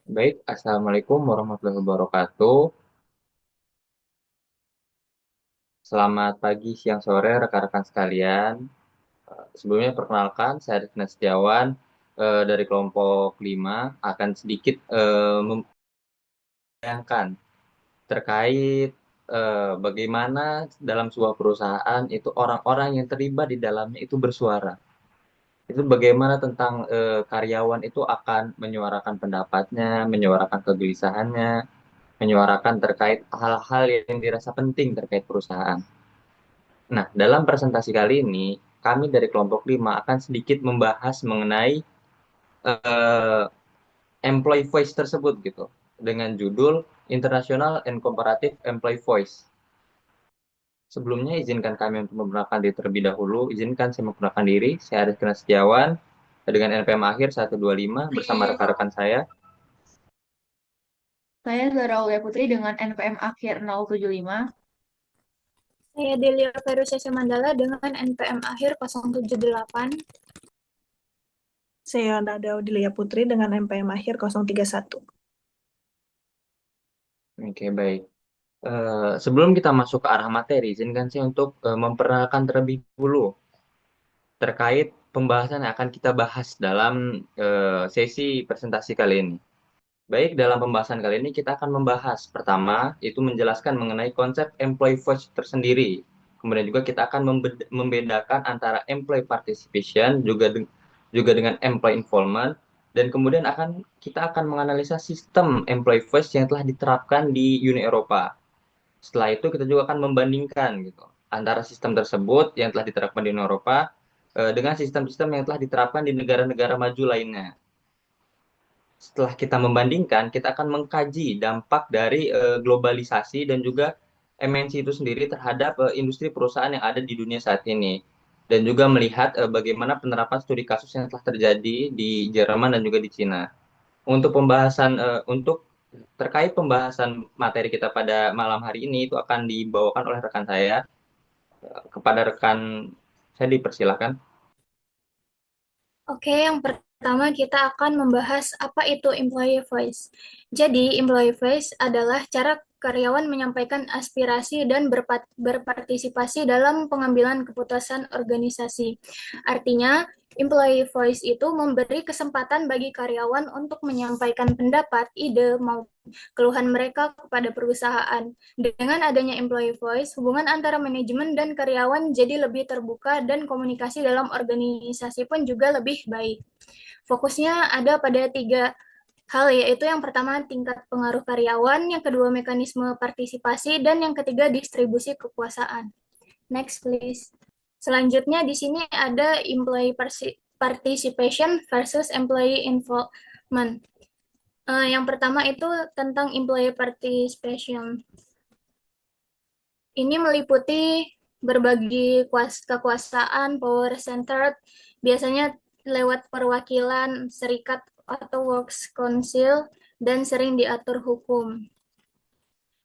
Baik, Assalamualaikum warahmatullahi wabarakatuh. Selamat pagi, siang, sore, rekan-rekan sekalian. Sebelumnya perkenalkan, saya Rizky Setiawan dari kelompok 5 akan sedikit membayangkan terkait bagaimana dalam sebuah perusahaan itu orang-orang yang terlibat di dalamnya itu bersuara. Itu bagaimana tentang karyawan itu akan menyuarakan pendapatnya, menyuarakan kegelisahannya, menyuarakan terkait hal-hal yang dirasa penting terkait perusahaan. Nah, dalam presentasi kali ini, kami dari kelompok 5 akan sedikit membahas mengenai eh, employee voice tersebut gitu, dengan judul International and Comparative Employee Voice. Sebelumnya, izinkan kami untuk memperkenalkan diri terlebih dahulu. Izinkan saya memperkenalkan diri. Saya Arif Setiawan dengan NPM akhir 125 bersama rekan-rekan saya. Saya Zara Aulia Putri dengan NPM akhir 075. Saya Delia Verusesa Mandala dengan NPM akhir 078. Saya Nada Odilia Putri dengan NPM akhir 031. Oke, baik. Sebelum kita masuk ke arah materi, izinkan saya untuk memperkenalkan terlebih dulu terkait pembahasan yang akan kita bahas dalam sesi presentasi kali ini. Baik, dalam pembahasan kali ini kita akan membahas pertama itu menjelaskan mengenai konsep employee voice tersendiri. Kemudian juga kita akan membedakan antara employee participation juga dengan employee involvement, dan kemudian kita akan menganalisa sistem employee voice yang telah diterapkan di Uni Eropa. Setelah itu kita juga akan membandingkan gitu antara sistem tersebut yang telah diterapkan di Uni Eropa dengan sistem-sistem yang telah diterapkan di negara-negara maju lainnya. Setelah kita membandingkan, kita akan mengkaji dampak dari globalisasi dan juga MNC itu sendiri terhadap industri perusahaan yang ada di dunia saat ini. Dan juga melihat bagaimana penerapan studi kasus yang telah terjadi di Jerman dan juga di Cina. Untuk terkait pembahasan materi kita pada malam hari ini itu akan dibawakan oleh rekan saya. Kepada rekan saya dipersilakan. Oke, yang pertama kita akan membahas apa itu employee voice. Jadi, employee voice adalah cara karyawan menyampaikan aspirasi dan berpartisipasi dalam pengambilan keputusan organisasi. Artinya, employee voice itu memberi kesempatan bagi karyawan untuk menyampaikan pendapat, ide, maupun keluhan mereka kepada perusahaan. Dengan adanya employee voice, hubungan antara manajemen dan karyawan jadi lebih terbuka dan komunikasi dalam organisasi pun juga lebih baik. Fokusnya ada pada tiga hal, yaitu yang pertama tingkat pengaruh karyawan, yang kedua mekanisme partisipasi, dan yang ketiga distribusi kekuasaan. Next please. Selanjutnya di sini ada employee participation versus employee involvement. Yang pertama itu tentang employee participation. Ini meliputi berbagi kekuasaan, power centered, biasanya lewat perwakilan serikat atau works council, dan sering diatur hukum.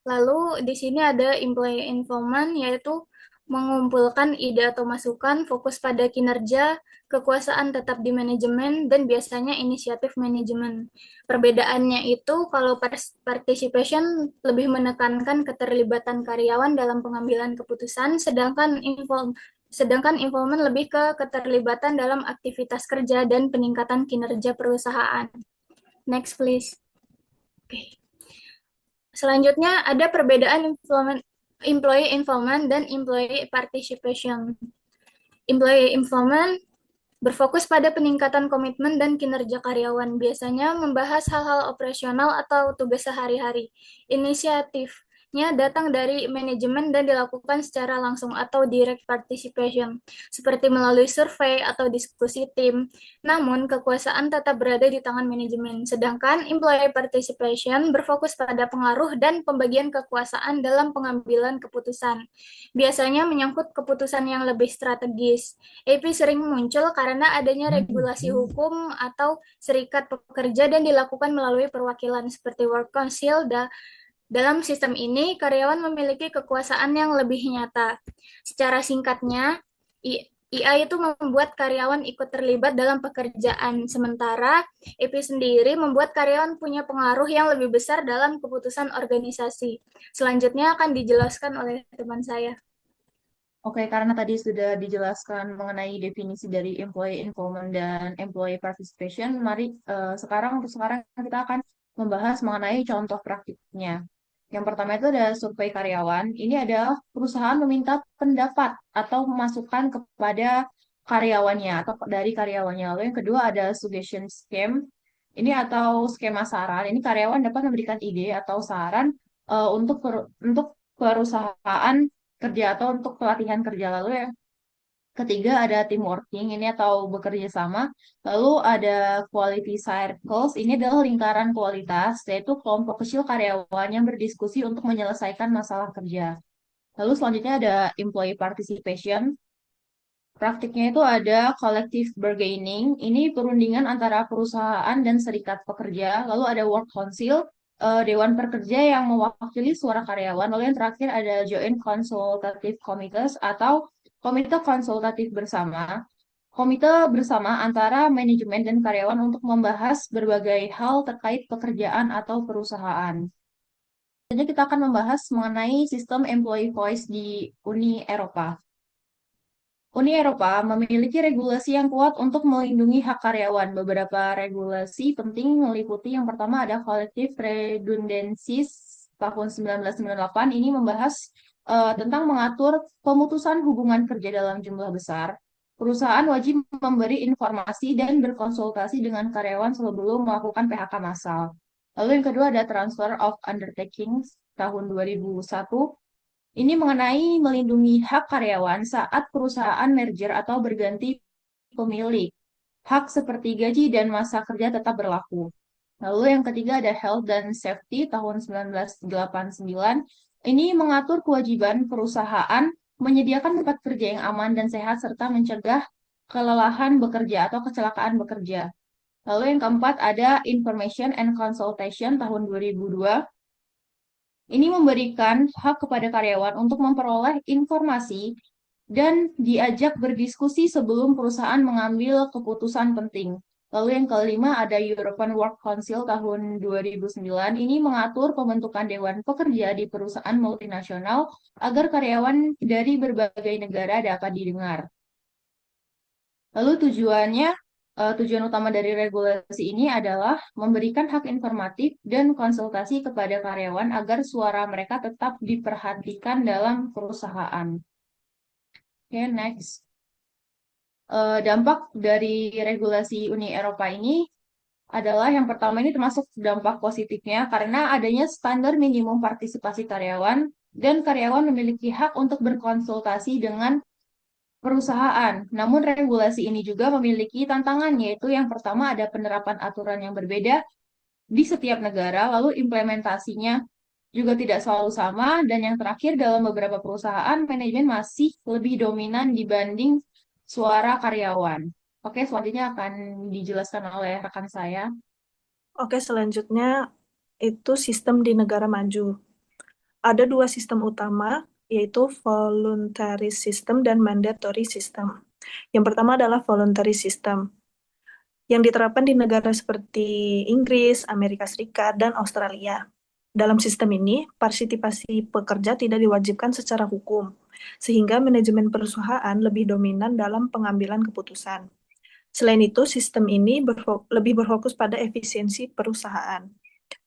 Lalu di sini ada employee involvement, yaitu mengumpulkan ide atau masukan, fokus pada kinerja, kekuasaan tetap di manajemen, dan biasanya inisiatif manajemen. Perbedaannya itu kalau participation lebih menekankan keterlibatan karyawan dalam pengambilan keputusan, sedangkan involvement lebih ke keterlibatan dalam aktivitas kerja dan peningkatan kinerja perusahaan. Next please. Oke. Selanjutnya ada perbedaan employee involvement dan employee participation. Employee involvement berfokus pada peningkatan komitmen dan kinerja karyawan, biasanya membahas hal-hal operasional atau tugas sehari-hari. Inisiatifnya datang dari manajemen dan dilakukan secara langsung atau direct participation, seperti melalui survei atau diskusi tim. Namun, kekuasaan tetap berada di tangan manajemen, sedangkan employee participation berfokus pada pengaruh dan pembagian kekuasaan dalam pengambilan keputusan. Biasanya menyangkut keputusan yang lebih strategis. EP sering muncul karena adanya regulasi hukum atau serikat pekerja dan dilakukan melalui perwakilan seperti work council. Dalam sistem ini, karyawan memiliki kekuasaan yang lebih nyata. Secara singkatnya, IA itu membuat karyawan ikut terlibat dalam pekerjaan, sementara IP sendiri membuat karyawan punya pengaruh yang lebih besar dalam keputusan organisasi. Selanjutnya akan dijelaskan oleh teman saya. Oke, karena tadi sudah dijelaskan mengenai definisi dari employee involvement dan employee participation, mari untuk sekarang kita akan membahas mengenai contoh praktiknya. Yang pertama itu ada survei karyawan. Ini adalah perusahaan meminta pendapat atau masukan kepada karyawannya atau dari karyawannya. Lalu yang kedua ada suggestion scheme. Ini atau skema saran. Ini karyawan dapat memberikan ide atau saran untuk perusahaan kerja atau untuk pelatihan kerja. Lalu yang ketiga ada team working, ini atau bekerja sama. Lalu ada quality circles, ini adalah lingkaran kualitas, yaitu kelompok kecil karyawan yang berdiskusi untuk menyelesaikan masalah kerja. Lalu selanjutnya ada employee participation. Praktiknya itu ada collective bargaining, ini perundingan antara perusahaan dan serikat pekerja. Lalu ada work council, dewan pekerja yang mewakili suara karyawan. Lalu yang terakhir ada joint consultative committees atau komite konsultatif bersama. Komite bersama antara manajemen dan karyawan untuk membahas berbagai hal terkait pekerjaan atau perusahaan. Selanjutnya kita akan membahas mengenai sistem employee voice di Uni Eropa. Uni Eropa memiliki regulasi yang kuat untuk melindungi hak karyawan. Beberapa regulasi penting meliputi yang pertama ada Collective Redundancies tahun 1998. Ini membahas tentang mengatur pemutusan hubungan kerja dalam jumlah besar. Perusahaan wajib memberi informasi dan berkonsultasi dengan karyawan sebelum melakukan PHK massal. Lalu yang kedua ada Transfer of Undertakings tahun 2001. Ini mengenai melindungi hak karyawan saat perusahaan merger atau berganti pemilik. Hak seperti gaji dan masa kerja tetap berlaku. Lalu yang ketiga ada Health and Safety tahun 1989. Ini mengatur kewajiban perusahaan menyediakan tempat kerja yang aman dan sehat serta mencegah kelelahan bekerja atau kecelakaan bekerja. Lalu yang keempat ada Information and Consultation tahun 2002. Ini memberikan hak kepada karyawan untuk memperoleh informasi dan diajak berdiskusi sebelum perusahaan mengambil keputusan penting. Lalu yang kelima ada European Work Council tahun 2009. Ini mengatur pembentukan dewan pekerja di perusahaan multinasional agar karyawan dari berbagai negara dapat didengar. Lalu tujuan utama dari regulasi ini adalah memberikan hak informatif dan konsultasi kepada karyawan agar suara mereka tetap diperhatikan dalam perusahaan. Oke, next. Dampak dari regulasi Uni Eropa ini adalah yang pertama ini termasuk dampak positifnya karena adanya standar minimum partisipasi karyawan dan karyawan memiliki hak untuk berkonsultasi dengan perusahaan. Namun regulasi ini juga memiliki tantangan, yaitu yang pertama ada penerapan aturan yang berbeda di setiap negara, lalu implementasinya juga tidak selalu sama, dan yang terakhir dalam beberapa perusahaan, manajemen masih lebih dominan dibanding suara karyawan. Oke, selanjutnya akan dijelaskan oleh rekan saya. Oke, selanjutnya itu sistem di negara maju. Ada dua sistem utama, yaitu voluntary system dan mandatory system. Yang pertama adalah voluntary system, yang diterapkan di negara seperti Inggris, Amerika Serikat, dan Australia. Dalam sistem ini, partisipasi pekerja tidak diwajibkan secara hukum, sehingga manajemen perusahaan lebih dominan dalam pengambilan keputusan. Selain itu, sistem ini lebih berfokus pada efisiensi perusahaan.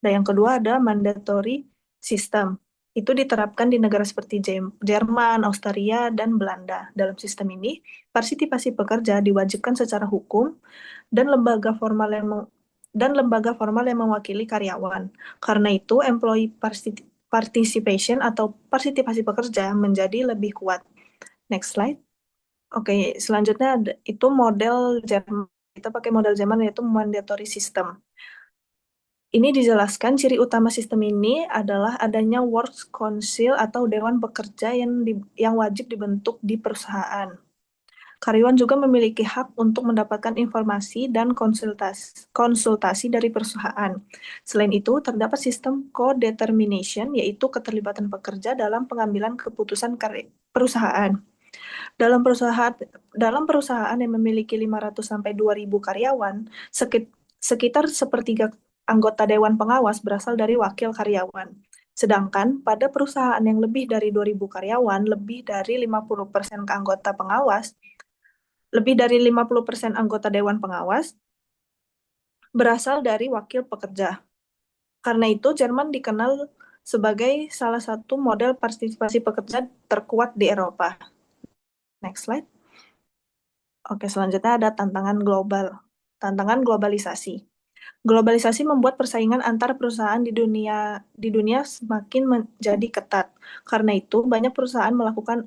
Dan yang kedua ada mandatory system. Itu diterapkan di negara seperti Jerman, Austria, dan Belanda. Dalam sistem ini, partisipasi pekerja diwajibkan secara hukum dan lembaga formal yang mewakili karyawan. Karena itu, employee participation atau partisipasi pekerja menjadi lebih kuat. Next slide. Oke, selanjutnya itu model Jerman. Kita pakai model Jerman yaitu mandatory system. Ini dijelaskan ciri utama sistem ini adalah adanya Works Council atau dewan pekerja yang wajib dibentuk di perusahaan. Karyawan juga memiliki hak untuk mendapatkan informasi dan konsultasi dari perusahaan. Selain itu, terdapat sistem co-determination, yaitu keterlibatan pekerja dalam pengambilan keputusan perusahaan. Dalam perusahaan yang memiliki 500 sampai 2.000 karyawan, sekitar sepertiga anggota dewan pengawas berasal dari wakil karyawan. Sedangkan pada perusahaan yang lebih dari 2.000 karyawan, lebih dari 50% anggota dewan pengawas berasal dari wakil pekerja. Karena itu, Jerman dikenal sebagai salah satu model partisipasi pekerja terkuat di Eropa. Next slide. Oke, selanjutnya ada tantangan global. Tantangan globalisasi. Globalisasi membuat persaingan antar perusahaan di dunia semakin menjadi ketat. Karena itu, banyak perusahaan melakukan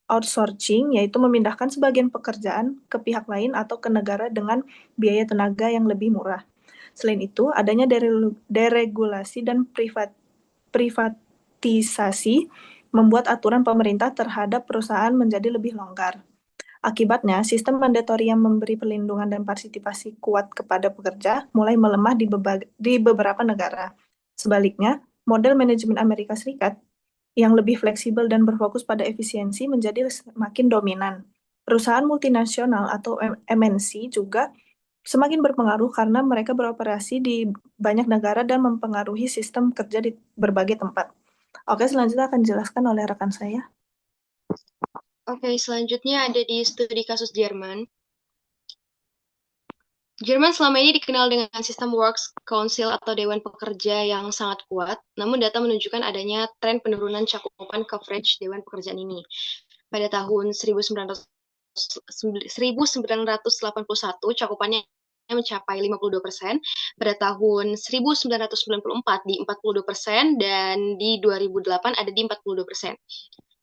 outsourcing, yaitu memindahkan sebagian pekerjaan ke pihak lain atau ke negara dengan biaya tenaga yang lebih murah. Selain itu, adanya deregulasi dan privatisasi membuat aturan pemerintah terhadap perusahaan menjadi lebih longgar. Akibatnya, sistem mandatori yang memberi perlindungan dan partisipasi kuat kepada pekerja mulai melemah di beberapa negara. Sebaliknya, model manajemen Amerika Serikat yang lebih fleksibel dan berfokus pada efisiensi menjadi semakin dominan. Perusahaan multinasional atau MNC juga semakin berpengaruh karena mereka beroperasi di banyak negara dan mempengaruhi sistem kerja di berbagai tempat. Oke, selanjutnya akan dijelaskan oleh rekan saya. Oke, selanjutnya ada di studi kasus Jerman. Jerman selama ini dikenal dengan sistem Works Council atau Dewan Pekerja yang sangat kuat, namun data menunjukkan adanya tren penurunan cakupan coverage Dewan Pekerjaan ini. Pada tahun 1981, cakupannya mencapai 52%, pada tahun 1994 di 42%, dan di 2008 ada di 42%.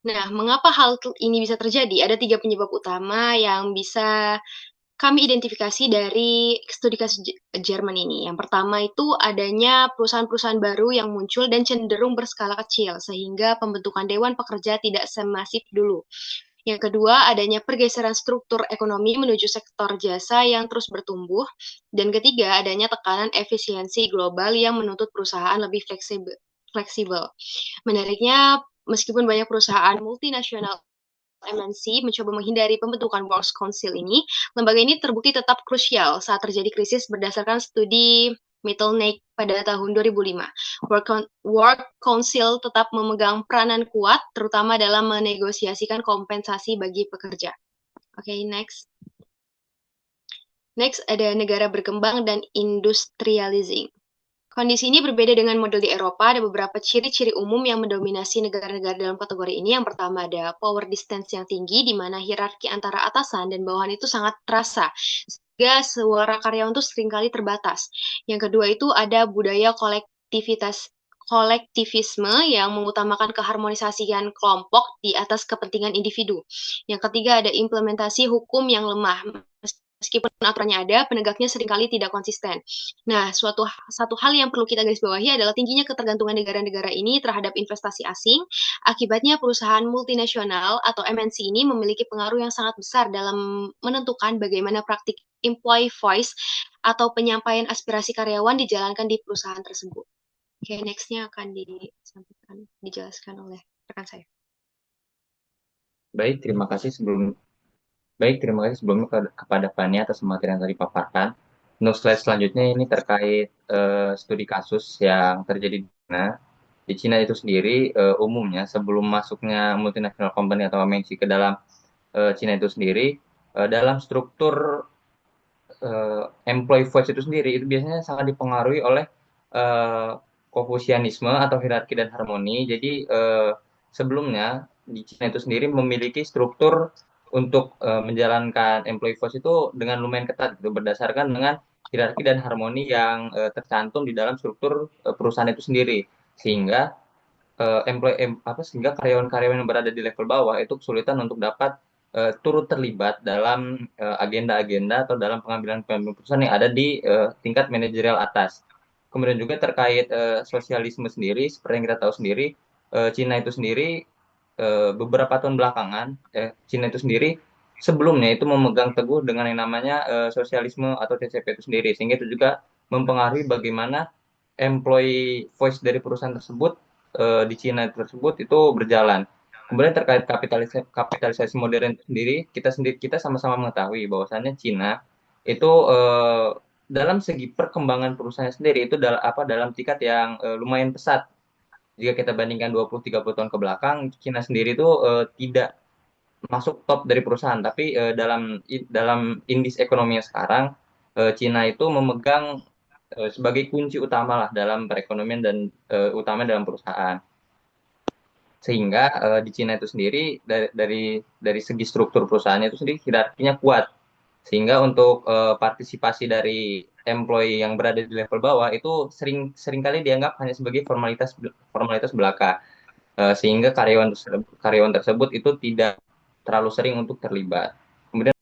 Nah, mengapa hal ini bisa terjadi? Ada 3 penyebab utama yang bisa kami identifikasi dari studi kasus Jerman ini. Yang pertama itu adanya perusahaan-perusahaan baru yang muncul dan cenderung berskala kecil, sehingga pembentukan dewan pekerja tidak semasif dulu. Yang kedua, adanya pergeseran struktur ekonomi menuju sektor jasa yang terus bertumbuh. Dan ketiga, adanya tekanan efisiensi global yang menuntut perusahaan lebih fleksibel. Menariknya, meskipun banyak perusahaan multinasional MNC mencoba menghindari pembentukan Works Council ini, lembaga ini terbukti tetap krusial saat terjadi krisis berdasarkan studi Mittelneck pada tahun 2005. Work Council tetap memegang peranan kuat, terutama dalam menegosiasikan kompensasi bagi pekerja. Oke, next. Next ada negara berkembang dan industrializing. Kondisi ini berbeda dengan model di Eropa. Ada beberapa ciri-ciri umum yang mendominasi negara-negara dalam kategori ini. Yang pertama ada power distance yang tinggi, di mana hierarki antara atasan dan bawahan itu sangat terasa, sehingga suara karyawan itu seringkali terbatas. Yang kedua itu ada budaya kolektivisme yang mengutamakan keharmonisasian kelompok di atas kepentingan individu. Yang ketiga ada implementasi hukum yang lemah. Meskipun aturannya ada, penegaknya seringkali tidak konsisten. Nah, satu hal yang perlu kita garis bawahi adalah tingginya ketergantungan negara-negara ini terhadap investasi asing. Akibatnya perusahaan multinasional atau MNC ini memiliki pengaruh yang sangat besar dalam menentukan bagaimana praktik employee voice atau penyampaian aspirasi karyawan dijalankan di perusahaan tersebut. Oke, next-nya akan dijelaskan oleh rekan saya. Baik, terima kasih sebelumnya kepada Fani atas materi yang tadi paparkan. Untuk slide selanjutnya ini terkait studi kasus yang terjadi di China. Di China itu sendiri umumnya sebelum masuknya multinational company atau MNC ke dalam China itu sendiri, dalam struktur employee voice itu sendiri itu biasanya sangat dipengaruhi oleh Konfusianisme atau hierarki dan harmoni. Jadi sebelumnya di China itu sendiri memiliki struktur untuk menjalankan employee voice itu dengan lumayan ketat gitu, berdasarkan dengan hierarki dan harmoni yang tercantum di dalam struktur perusahaan itu sendiri, sehingga sehingga karyawan-karyawan yang berada di level bawah itu kesulitan untuk dapat turut terlibat dalam agenda-agenda atau dalam pengambilan keputusan yang ada di tingkat manajerial atas. Kemudian juga terkait sosialisme sendiri, seperti yang kita tahu sendiri, Cina itu sendiri beberapa tahun belakangan, Cina itu sendiri sebelumnya itu memegang teguh dengan yang namanya sosialisme atau CCP itu sendiri, sehingga itu juga mempengaruhi bagaimana employee voice dari perusahaan tersebut di Cina tersebut itu berjalan. Kemudian terkait kapitalisasi modern itu sendiri kita sama-sama mengetahui bahwasannya Cina itu dalam segi perkembangan perusahaannya sendiri itu dalam tingkat yang lumayan pesat. Jika kita bandingkan 20-30 tahun ke belakang, Cina sendiri itu tidak masuk top dari perusahaan, tapi dalam indeks ekonominya sekarang, Cina itu memegang sebagai kunci utama lah dalam perekonomian dan utama dalam perusahaan. Sehingga di Cina itu sendiri dari segi struktur perusahaannya itu sendiri hierarkinya kuat. Sehingga untuk partisipasi dari employee yang berada di level bawah itu seringkali dianggap hanya sebagai formalitas formalitas belaka. Sehingga karyawan tersebut itu tidak terlalu sering untuk terlibat. Kemudian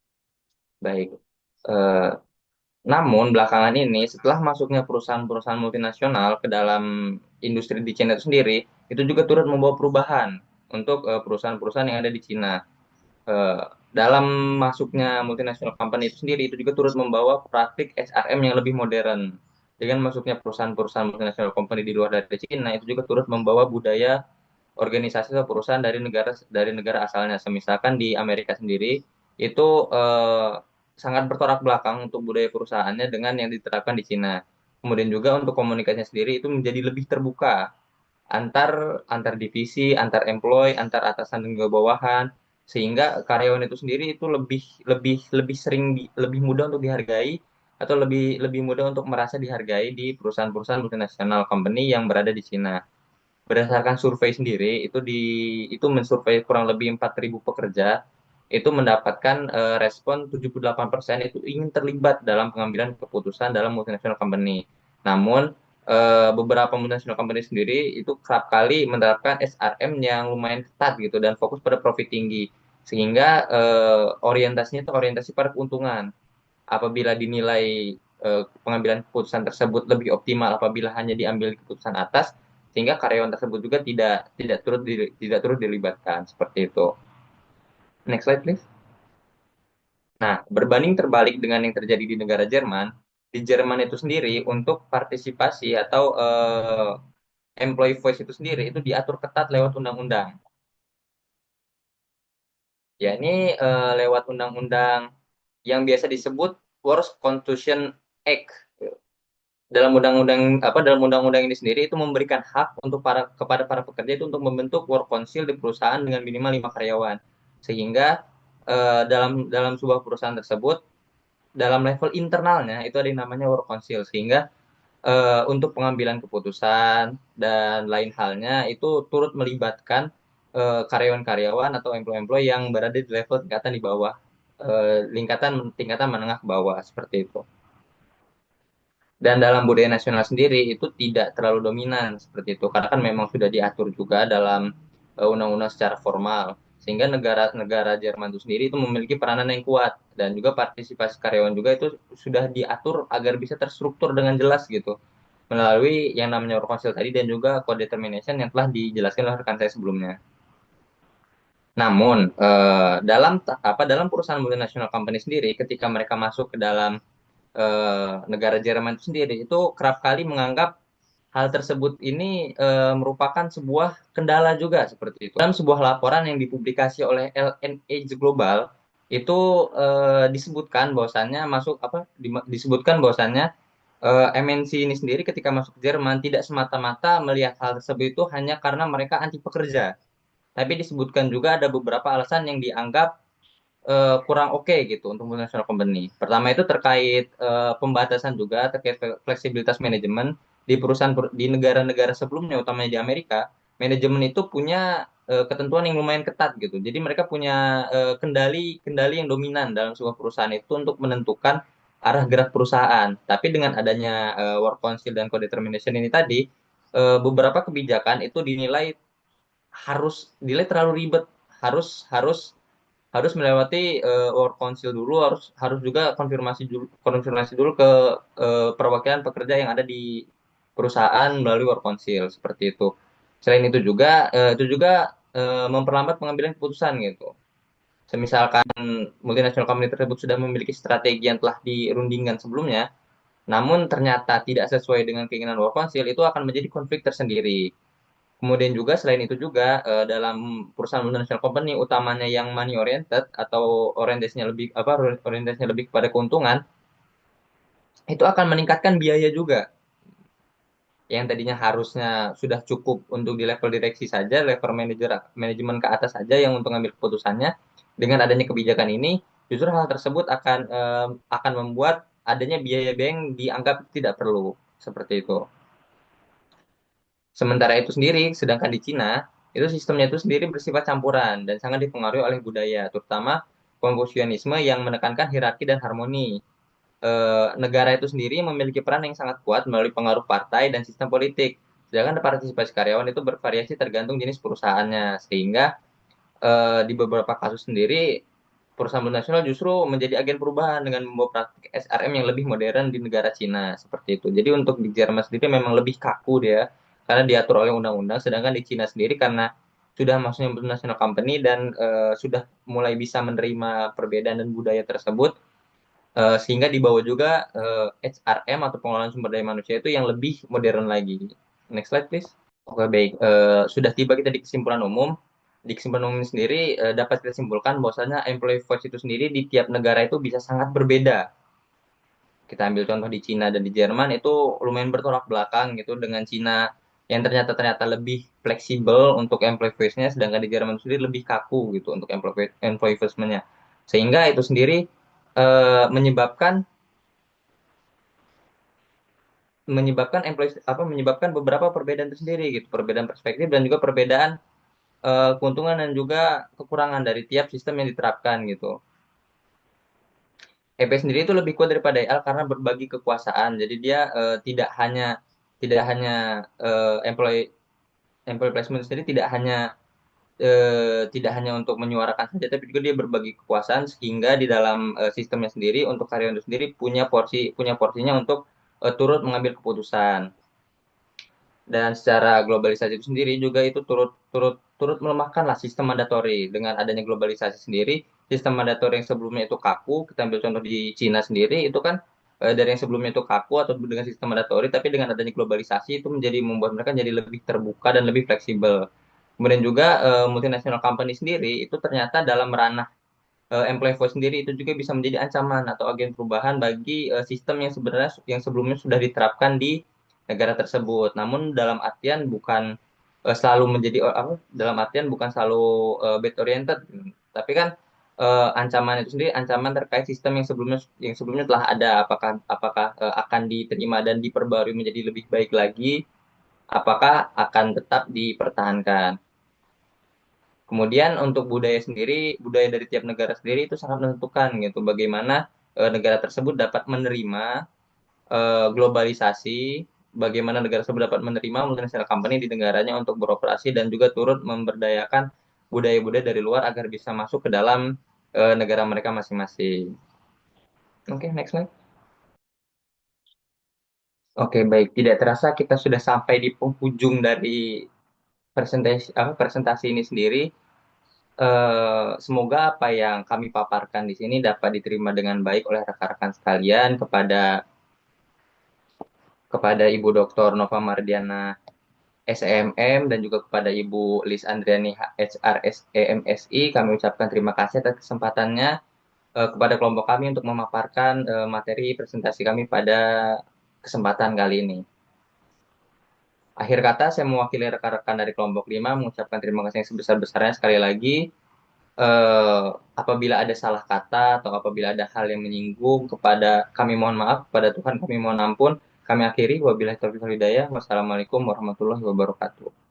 baik. Eh, Namun belakangan ini setelah masuknya perusahaan-perusahaan multinasional ke dalam industri di Cina itu sendiri, itu juga turut membawa perubahan untuk perusahaan-perusahaan yang ada di Cina. Eh, dalam masuknya multinational company itu sendiri itu juga turut membawa praktik SRM yang lebih modern. Dengan masuknya perusahaan-perusahaan multinational company di luar dari Cina itu juga turut membawa budaya organisasi atau perusahaan dari negara asalnya. Semisalkan di Amerika sendiri itu sangat bertolak belakang untuk budaya perusahaannya dengan yang diterapkan di Cina. Kemudian juga untuk komunikasinya sendiri itu menjadi lebih terbuka antar divisi, antar employee, antar atasan dan juga bawahan, sehingga karyawan itu sendiri itu lebih lebih lebih lebih mudah untuk dihargai atau lebih lebih mudah untuk merasa dihargai di perusahaan-perusahaan multinasional company yang berada di Cina. Berdasarkan survei sendiri itu mensurvei kurang lebih 4.000 pekerja, itu mendapatkan respon 78% itu ingin terlibat dalam pengambilan keputusan dalam multinational company. Namun beberapa multinational company sendiri itu kerap kali menerapkan SRM yang lumayan ketat gitu dan fokus pada profit tinggi, sehingga orientasinya itu orientasi pada keuntungan. Apabila dinilai pengambilan keputusan tersebut lebih optimal apabila hanya diambil keputusan atas, sehingga karyawan tersebut juga tidak turut dilibatkan seperti itu. Next slide please. Nah, berbanding terbalik dengan yang terjadi di negara Jerman, di Jerman itu sendiri untuk partisipasi atau employee voice itu sendiri itu diatur ketat lewat undang-undang. Ya, ini lewat undang-undang yang biasa disebut Works Constitution Act. Dalam undang-undang ini sendiri itu memberikan hak kepada para pekerja itu untuk membentuk work council di perusahaan dengan minimal 5 karyawan, sehingga dalam sebuah perusahaan tersebut dalam level internalnya itu ada yang namanya work council, sehingga untuk pengambilan keputusan dan lain halnya itu turut melibatkan karyawan-karyawan atau employee-employee yang berada di level tingkatan di bawah, tingkatan menengah ke bawah seperti itu. Dan dalam budaya nasional sendiri itu tidak terlalu dominan seperti itu, karena kan memang sudah diatur juga dalam undang-undang secara formal, sehingga negara-negara Jerman itu sendiri itu memiliki peranan yang kuat dan juga partisipasi karyawan juga itu sudah diatur agar bisa terstruktur dengan jelas gitu melalui yang namanya work council tadi dan juga code determination yang telah dijelaskan oleh rekan saya sebelumnya. Namun dalam perusahaan multinasional company sendiri ketika mereka masuk ke dalam negara Jerman itu sendiri itu kerap kali menganggap hal tersebut ini merupakan sebuah kendala juga seperti itu. Dalam sebuah laporan yang dipublikasi oleh LNH Global itu disebutkan bahwasannya disebutkan bahwasannya MNC ini sendiri ketika masuk ke Jerman tidak semata-mata melihat hal tersebut itu hanya karena mereka anti pekerja, tapi disebutkan juga ada beberapa alasan yang dianggap kurang oke gitu untuk multinational company. Pertama itu terkait pembatasan juga terkait fleksibilitas manajemen di di negara-negara sebelumnya, utamanya di Amerika. Manajemen itu punya ketentuan yang lumayan ketat gitu. Jadi mereka punya kendali yang dominan dalam sebuah perusahaan itu untuk menentukan arah gerak perusahaan. Tapi dengan adanya work council dan co-determination ini tadi, beberapa kebijakan itu dinilai terlalu ribet, harus harus harus melewati work council dulu, harus juga konfirmasi dulu ke perwakilan pekerja yang ada di perusahaan melalui work council seperti itu. Selain itu juga memperlambat pengambilan keputusan gitu. Semisalkan multinational company tersebut sudah memiliki strategi yang telah dirundingkan sebelumnya, namun ternyata tidak sesuai dengan keinginan work council, itu akan menjadi konflik tersendiri. Kemudian juga selain itu juga dalam perusahaan multinational company utamanya yang money oriented atau orientasinya lebih kepada keuntungan, itu akan meningkatkan biaya juga. Yang tadinya harusnya sudah cukup untuk di level direksi saja, level manajemen ke atas saja yang untuk ngambil keputusannya. Dengan adanya kebijakan ini, justru hal tersebut akan membuat adanya biaya-biaya yang dianggap tidak perlu seperti itu. Sementara itu sendiri, sedangkan di Cina, itu sistemnya itu sendiri bersifat campuran dan sangat dipengaruhi oleh budaya, terutama Konfusianisme yang menekankan hierarki dan harmoni. Negara itu sendiri memiliki peran yang sangat kuat melalui pengaruh partai dan sistem politik. Sedangkan partisipasi karyawan itu bervariasi tergantung jenis perusahaannya, sehingga di beberapa kasus sendiri perusahaan multinasional justru menjadi agen perubahan dengan membawa praktik SRM yang lebih modern di negara Cina seperti itu. Jadi untuk di Jerman sendiri memang lebih kaku dia karena diatur oleh undang-undang, sedangkan di Cina sendiri karena sudah masuknya multinational company dan sudah mulai bisa menerima perbedaan dan budaya tersebut, sehingga dibawa juga HRM atau pengelolaan sumber daya manusia itu yang lebih modern lagi. Next slide please. Oke baik, sudah tiba kita di kesimpulan umum. Di kesimpulan umum ini sendiri dapat kita simpulkan bahwasanya employee voice itu sendiri di tiap negara itu bisa sangat berbeda. Kita ambil contoh di Cina dan di Jerman itu lumayan bertolak belakang gitu, dengan Cina yang ternyata lebih fleksibel untuk employee voice-nya, sedangkan di Jerman sendiri lebih kaku gitu untuk employee voice-nya. Sehingga itu sendiri menyebabkan menyebabkan beberapa perbedaan tersendiri gitu, perbedaan perspektif dan juga perbedaan keuntungan dan juga kekurangan dari tiap sistem yang diterapkan gitu. EP sendiri itu lebih kuat daripada EL karena berbagi kekuasaan. Jadi dia tidak hanya employee employee placement sendiri tidak hanya untuk menyuarakan saja, tapi juga dia berbagi kekuasaan sehingga di dalam sistemnya sendiri untuk karyawan itu sendiri punya porsinya untuk turut mengambil keputusan. Dan secara globalisasi itu sendiri juga itu turut melemahkanlah sistem mandatori. Dengan adanya globalisasi sendiri, sistem mandatori yang sebelumnya itu kaku, kita ambil contoh di Cina sendiri, itu kan dari yang sebelumnya itu kaku atau dengan sistem mandatori, tapi dengan adanya globalisasi itu membuat mereka jadi lebih terbuka dan lebih fleksibel. Kemudian juga multinational company sendiri itu ternyata dalam ranah employee voice sendiri itu juga bisa menjadi ancaman atau agen perubahan bagi sistem yang sebelumnya sudah diterapkan di negara tersebut. Namun dalam artian bukan dalam artian bukan selalu bad oriented, tapi kan ancaman itu sendiri ancaman terkait sistem yang sebelumnya telah ada, apakah akan diterima dan diperbarui menjadi lebih baik lagi, apakah akan tetap dipertahankan. Kemudian untuk budaya dari tiap negara sendiri itu sangat menentukan gitu, bagaimana negara tersebut dapat menerima globalisasi, bagaimana negara tersebut dapat menerima multinational company di negaranya untuk beroperasi dan juga turut memberdayakan budaya-budaya dari luar agar bisa masuk ke dalam negara mereka masing-masing. Oke, next slide. Oke, baik. Tidak terasa kita sudah sampai di penghujung dari presentasi ini sendiri. Semoga apa yang kami paparkan di sini dapat diterima dengan baik oleh rekan-rekan sekalian, kepada Ibu Dr. Nova Mardiana SEMM dan juga kepada Ibu Liz Andriani HR EMSI. Kami ucapkan terima kasih atas kesempatannya kepada kelompok kami untuk memaparkan materi presentasi kami pada kesempatan kali ini. Akhir kata, saya mewakili rekan-rekan dari kelompok 5 mengucapkan terima kasih yang sebesar-besarnya sekali lagi. Apabila ada salah kata atau apabila ada hal yang menyinggung, kepada kami mohon maaf, kepada Tuhan kami mohon ampun. Kami akhiri, wabillahi taufiq wal hidayah. Wassalamualaikum warahmatullahi wabarakatuh.